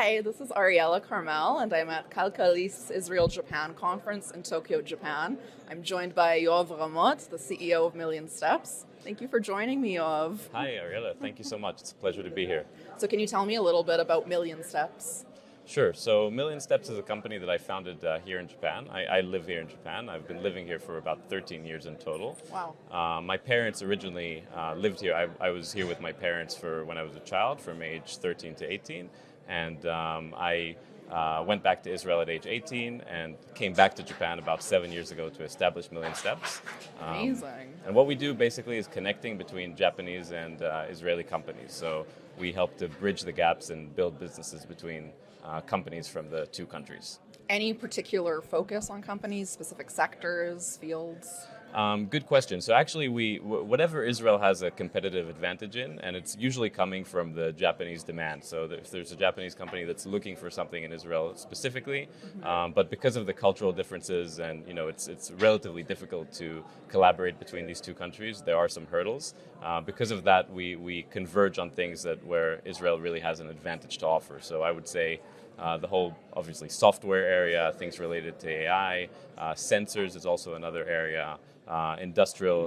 Hi, this is Ariella Carmel, and I'm at Kalkalis Israel-Japan Conference in Tokyo, Japan. I'm joined by Yoav Ramot, the CEO of Million Steps. Thank you for joining me, Yoav. Hi, Ariella. Thank you so much. It's a pleasure to be here. So can you tell me a little bit about Million Steps? Sure. So Million Steps is a company that I founded here in Japan. I live here in Japan. I've been living here for about 13 years in total. Wow. My parents originally lived here. I was here with my parents for when I was a child, from age 13 to 18. And I went back to Israel at age 18 and came back to Japan about 7 years ago to establish Million Steps. Amazing. And what we do basically is connecting between Japanese and Israeli companies. So we help to bridge the gaps and build businesses between companies from the two countries. Any particular focus on companies, specific sectors, fields? Good question. So actually, whatever Israel has a competitive advantage in, and it's usually coming from the Japanese demand. So if there's a Japanese company that's looking for something in Israel specifically, but because of the cultural differences and it's relatively difficult to collaborate between these two countries, there are some hurdles. Because of that, we converge on things where Israel really has an advantage to offer. So I would say the whole, obviously, software area, things related to AI, sensors is also another area. Industrial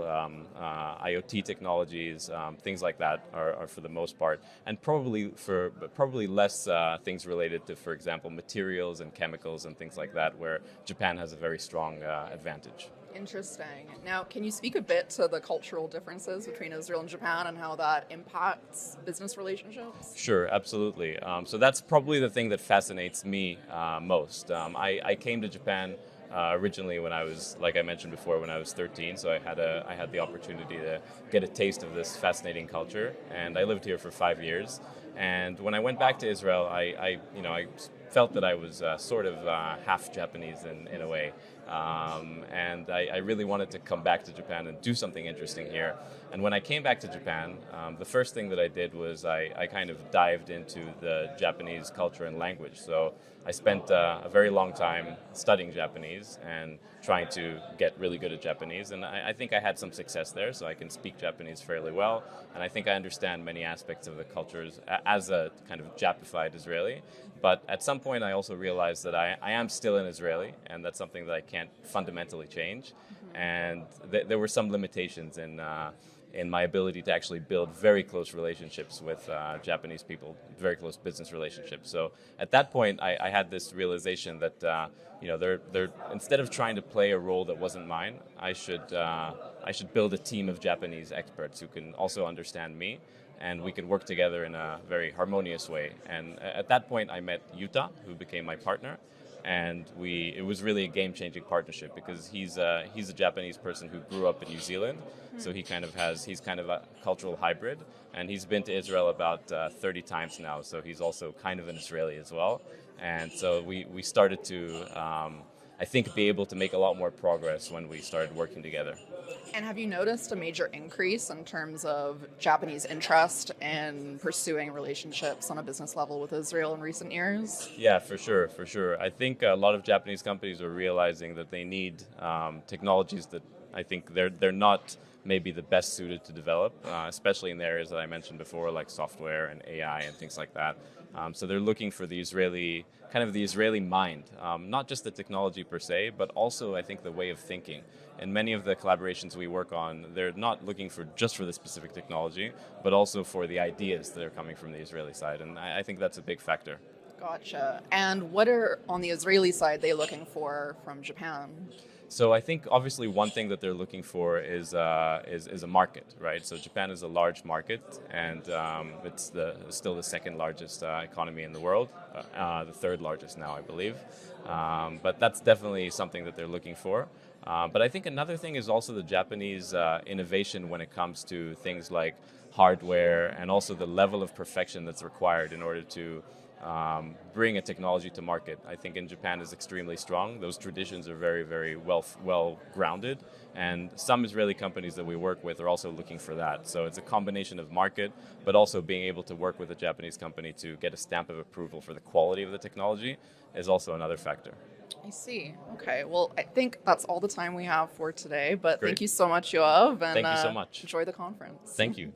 IoT technologies, things like that are for the most part, and probably less things related to, for example, materials and chemicals and things like that, where Japan has a very strong advantage. Interesting. Now, can you speak a bit to the cultural differences between Israel and Japan and how that impacts business relationships? Sure, absolutely. So that's probably the thing that fascinates me most. I came to Japan originally when I was, like I mentioned before, when I was 13. So I had the opportunity to get a taste of this fascinating culture, and I lived here for 5 years. And when I went back to Israel, I felt that I was sort of half Japanese in a way. And I really wanted to come back to Japan and do something interesting here. And when I came back to Japan, the first thing that I did was I kind of dived into the Japanese culture and language. So I spent a very long time studying Japanese and trying to get really good at Japanese. And I think I had some success there, so I can speak Japanese fairly well. And I think I understand many aspects of the cultures as a kind of Japified Israeli. But at some point, I also realized that I am still an Israeli, and that's something that I can't fundamentally change. And there were some limitations in my ability to actually build very close relationships with Japanese people, very close business relationships. So at that point, I had this realization that they're instead of trying to play a role that wasn't mine, I should build a team of Japanese experts who can also understand me, and we could work together in a very harmonious way. And at that point, I met Yuta, who became my partner. And it was really a game-changing partnership because he's a Japanese person who grew up in New Zealand, so he's kind of a cultural hybrid, and he's been to Israel about 30 times now, so he's also kind of an Israeli as well. And so we started to, I think, be able to make a lot more progress when we started working together. And have you noticed a major increase in terms of Japanese interest in pursuing relationships on a business level with Israel in recent years? Yeah, for sure. I think a lot of Japanese companies are realizing that they need technologies that I think they're not maybe the best suited to develop, especially in the areas that I mentioned before, like software and AI and things like that. So they're looking for the Israeli mind, not just the technology per se, but also I think the way of thinking. In many of the collaborations we work on, they're not looking just for the specific technology, but also for the ideas that are coming from the Israeli side, and I think that's a big factor. Gotcha. And what are, on the Israeli side, they looking for from Japan? So I think obviously one thing that they're looking for is a market, right? So Japan is a large market, and it's still the second largest economy in the world, the third largest now, I believe. But that's definitely something that they're looking for. But I think another thing is also the Japanese innovation when it comes to things like hardware and also the level of perfection that's required in order to bring a technology to market. I think in Japan is extremely strong. Those traditions are very, very well grounded, and some Israeli companies that we work with are also looking for that. So it's a combination of market, but also being able to work with a Japanese company to get a stamp of approval for the quality of the technology is also another factor. I see. Okay. Well, I think that's all the time we have for today, but Great. Thank you so much, Yoav, and Thank you so much. enjoy the conference. Thank you.